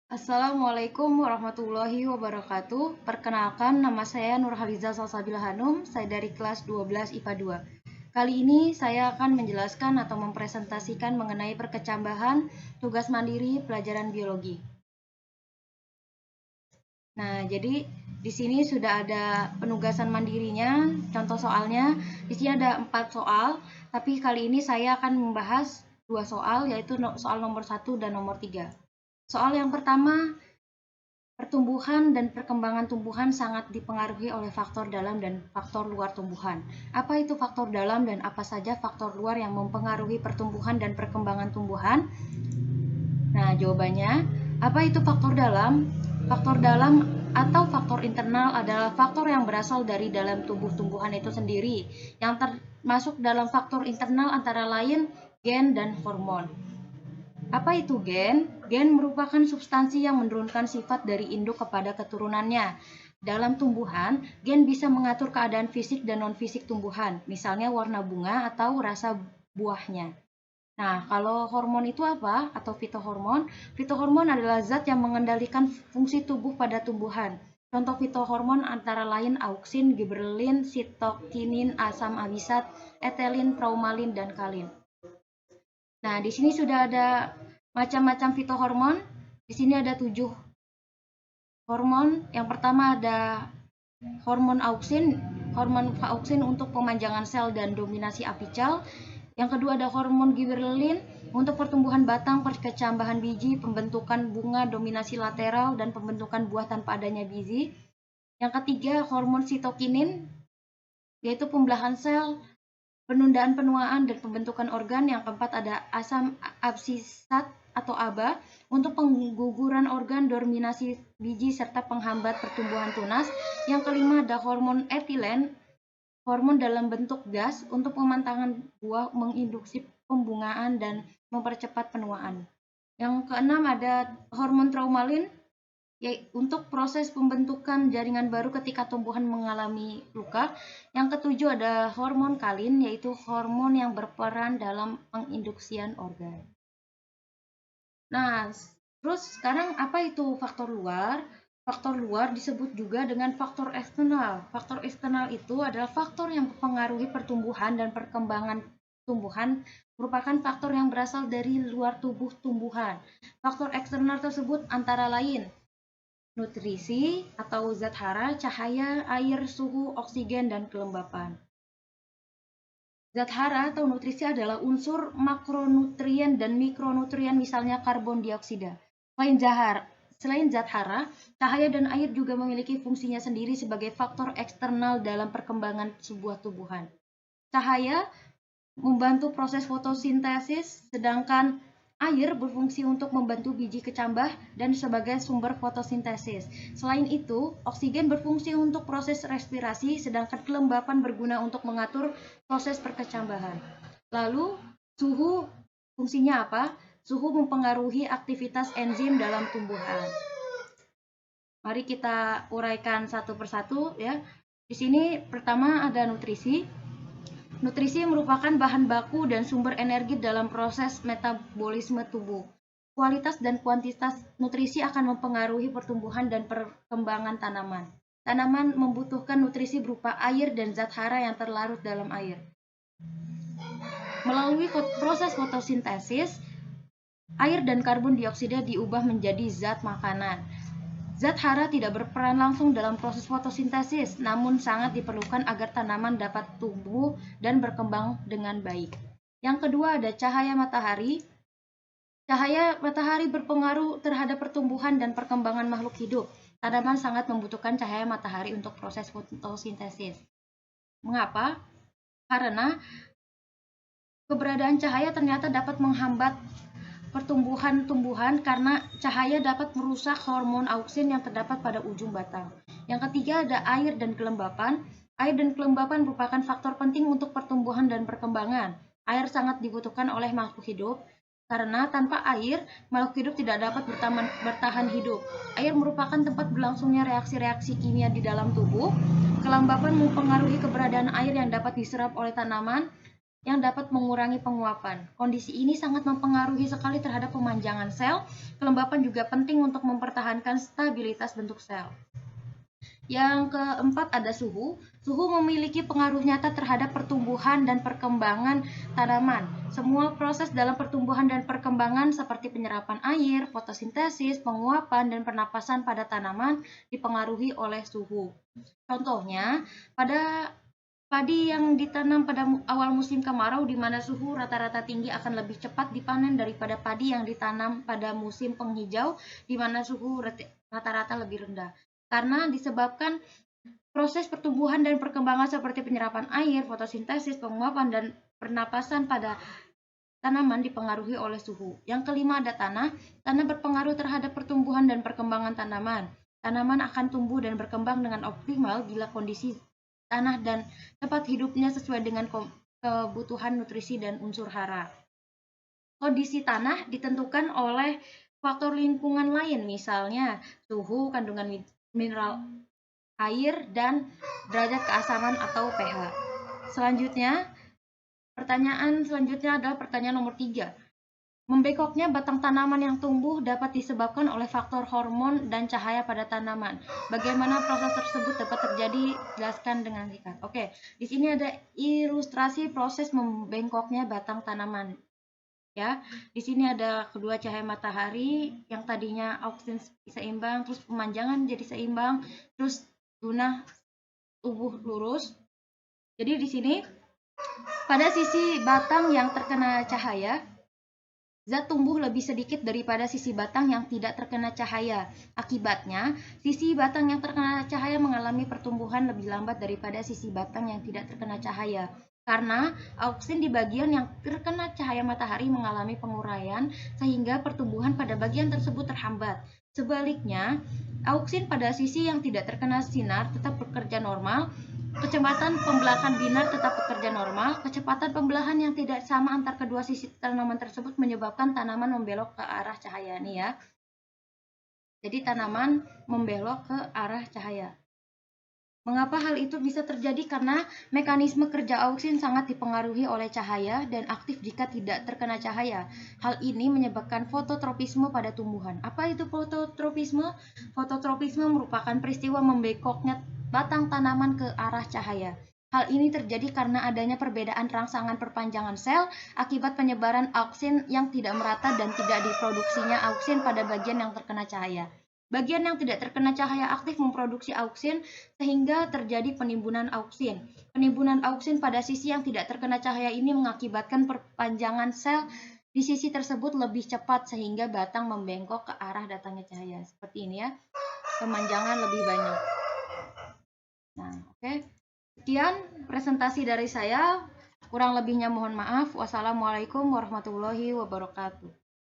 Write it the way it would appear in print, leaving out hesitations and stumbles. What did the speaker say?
Assalamualaikum warahmatullahi wabarakatuh. Perkenalkan, nama saya Nurhaliza Salsabila Hanum. Saya dari kelas 12 IPA 2. Kali ini saya akan menjelaskan atau mempresentasikan mengenai perkecambahan tugas mandiri pelajaran biologi. Nah, jadi di sini sudah ada penugasan mandirinya, contoh soalnya. Di sini ada 4 soal, tapi kali ini saya akan membahas 2 soal, yaitu soal nomor 1 dan nomor 3. Soal yang pertama, pertumbuhan dan perkembangan tumbuhan sangat dipengaruhi oleh faktor dalam dan faktor luar tumbuhan. Apa itu faktor dalam dan apa saja faktor luar yang mempengaruhi pertumbuhan dan perkembangan tumbuhan? Nah, jawabannya, apa itu faktor dalam? Faktor dalam atau faktor internal adalah faktor yang berasal dari dalam tubuh tumbuhan itu sendiri. Yang termasuk dalam faktor internal antara lain gen dan hormon. Apa itu gen? Gen merupakan substansi yang menurunkan sifat dari induk kepada keturunannya. Dalam tumbuhan, gen bisa mengatur keadaan fisik dan non-fisik tumbuhan, misalnya warna bunga atau rasa buahnya. Nah, kalau hormon itu apa? Atau fitohormon? Fitohormon adalah zat yang mengendalikan fungsi tubuh pada tumbuhan. Contoh fitohormon antara lain auksin, giberelin, sitokinin, asam abisat, etelin, praumalin, dan kalin. Nah, di sini sudah ada macam-macam fitohormon. Di sini ada 7 hormon. Yang pertama ada hormon auksin. Hormon auksin untuk pemanjangan sel dan dominasi apical. Yang kedua ada hormon giberelin untuk pertumbuhan batang, perkecambahan biji, pembentukan bunga, dominasi lateral, dan pembentukan buah tanpa adanya biji. Yang ketiga hormon sitokinin yaitu pembelahan sel, penundaan penuaan dan pembentukan organ. Yang keempat ada asam absisat atau ABA untuk pengguguran organ, dominasi biji serta penghambat pertumbuhan tunas. Yang kelima ada hormon etilen, hormon dalam bentuk gas untuk pemantangan buah, menginduksi pembungaan dan mempercepat penuaan. Yang keenam ada hormon traumalin untuk proses pembentukan jaringan baru ketika tumbuhan mengalami luka. Yang ketujuh ada hormon kalin, yaitu hormon yang berperan dalam penginduksian organ. Nah, terus sekarang apa itu faktor luar? Faktor luar disebut juga dengan faktor eksternal. Faktor eksternal itu adalah faktor yang mempengaruhi pertumbuhan dan perkembangan tumbuhan, merupakan faktor yang berasal dari luar tubuh tumbuhan. Faktor eksternal tersebut antara lain nutrisi atau zat hara, cahaya, air, suhu, oksigen, dan kelembapan. Zat hara atau nutrisi adalah unsur makronutrien dan mikronutrien, misalnya karbon dioksida. Selain zat hara, cahaya dan air juga memiliki fungsinya sendiri sebagai faktor eksternal dalam perkembangan sebuah tumbuhan. Cahaya membantu proses fotosintesis, sedangkan air berfungsi untuk membantu biji kecambah dan sebagai sumber fotosintesis. Selain itu, oksigen berfungsi untuk proses respirasi, sedangkan kelembapan berguna untuk mengatur proses perkecambahan. Lalu, suhu fungsinya apa? Suhu mempengaruhi aktivitas enzim dalam tumbuhan. Mari kita uraikan satu persatu ya. Di sini pertama ada nutrisi. Nutrisi merupakan bahan baku dan sumber energi dalam proses metabolisme tubuh. Kualitas dan kuantitas nutrisi akan mempengaruhi pertumbuhan dan perkembangan tanaman. Tanaman membutuhkan nutrisi berupa air dan zat hara yang terlarut dalam air. Melalui proses fotosintesis, air dan karbon dioksida diubah menjadi zat makanan. Zat hara tidak berperan langsung dalam proses fotosintesis, namun sangat diperlukan agar tanaman dapat tumbuh dan berkembang dengan baik. Yang kedua ada cahaya matahari. Cahaya matahari berpengaruh terhadap pertumbuhan dan perkembangan makhluk hidup. Tanaman sangat membutuhkan cahaya matahari untuk proses fotosintesis. Mengapa? Karena keberadaan cahaya ternyata dapat menghambat pertumbuhan tumbuhan karena cahaya dapat merusak hormon auksin yang terdapat pada ujung batang. Yang ketiga ada air dan kelembapan. Air dan kelembapan merupakan faktor penting untuk pertumbuhan dan perkembangan. Air sangat dibutuhkan oleh makhluk hidup karena tanpa air, makhluk hidup tidak dapat bertahan hidup. Air merupakan tempat berlangsungnya reaksi-reaksi kimia di dalam tubuh. Kelembapan mempengaruhi keberadaan air yang dapat diserap oleh tanaman. yang dapat mengurangi penguapan. Kondisi ini sangat mempengaruhi sekali terhadap pemanjangan sel. Kelembapan juga penting untuk mempertahankan stabilitas bentuk sel. Yang keempat ada suhu. Suhu memiliki pengaruh nyata terhadap pertumbuhan dan perkembangan tanaman. Semua proses dalam pertumbuhan dan perkembangan seperti penyerapan air, fotosintesis, penguapan, dan pernapasan pada tanaman dipengaruhi oleh suhu. Contohnya, pada padi yang ditanam pada awal musim kemarau di mana suhu rata-rata tinggi akan lebih cepat dipanen daripada padi yang ditanam pada musim penghijau di mana suhu rata-rata lebih rendah. Karena disebabkan proses pertumbuhan dan perkembangan seperti penyerapan air, fotosintesis, penguapan, dan pernapasan pada tanaman dipengaruhi oleh suhu. Yang kelima ada tanah. Tanah berpengaruh terhadap pertumbuhan dan perkembangan tanaman. Tanaman akan tumbuh dan berkembang dengan optimal bila kondisi tanah dan tempat hidupnya sesuai dengan kebutuhan nutrisi dan unsur hara. Kondisi tanah ditentukan oleh faktor lingkungan lain, misalnya suhu, kandungan mineral air, dan derajat keasaman atau pH. Pertanyaan selanjutnya adalah pertanyaan nomor 3. Membengkoknya batang tanaman yang tumbuh dapat disebabkan oleh faktor hormon dan cahaya pada tanaman. Bagaimana proses tersebut dapat terjadi? Jelaskan dengan singkat. Oke, di sini ada ilustrasi proses membengkoknya batang tanaman. Ya, di sini ada kedua cahaya matahari yang tadinya auksin seimbang, terus pemanjangan jadi seimbang, terus guna tubuh lurus. Jadi di sini pada sisi batang yang terkena cahaya, zat tumbuh lebih sedikit daripada sisi batang yang tidak terkena cahaya. Akibatnya, sisi batang yang terkena cahaya mengalami pertumbuhan lebih lambat daripada sisi batang yang tidak terkena cahaya. Karena auksin di bagian yang terkena cahaya matahari mengalami penguraian sehingga pertumbuhan pada bagian tersebut terhambat. Sebaliknya, auksin pada sisi yang tidak terkena sinar tetap bekerja normal. Kecepatan pembelahan binar tetap bekerja normal. Kecepatan pembelahan yang tidak sama antar kedua sisi tanaman tersebut menyebabkan tanaman membelok ke arah cahaya nih ya. Jadi tanaman membelok ke arah cahaya. Mengapa hal itu bisa terjadi? Karena mekanisme kerja auksin sangat dipengaruhi oleh cahaya dan aktif jika tidak terkena cahaya. Hal ini menyebabkan fototropisme pada tumbuhan. Apa itu fototropisme? Fototropisme merupakan peristiwa membengkoknya batang tanaman ke arah cahaya. Hal ini terjadi karena adanya perbedaan rangsangan perpanjangan sel akibat penyebaran auksin yang tidak merata dan tidak diproduksinya auksin pada bagian yang terkena cahaya. Bagian yang tidak terkena cahaya aktif memproduksi auksin sehingga terjadi penimbunan auksin. Penimbunan auksin pada sisi yang tidak terkena cahaya ini mengakibatkan perpanjangan sel di sisi tersebut lebih cepat sehingga batang membengkok ke arah datangnya cahaya. Seperti ini ya, pemanjangan lebih banyak. Nah, oke. Sekian presentasi dari saya. Kurang lebihnya mohon maaf. Wassalamualaikum warahmatullahi wabarakatuh.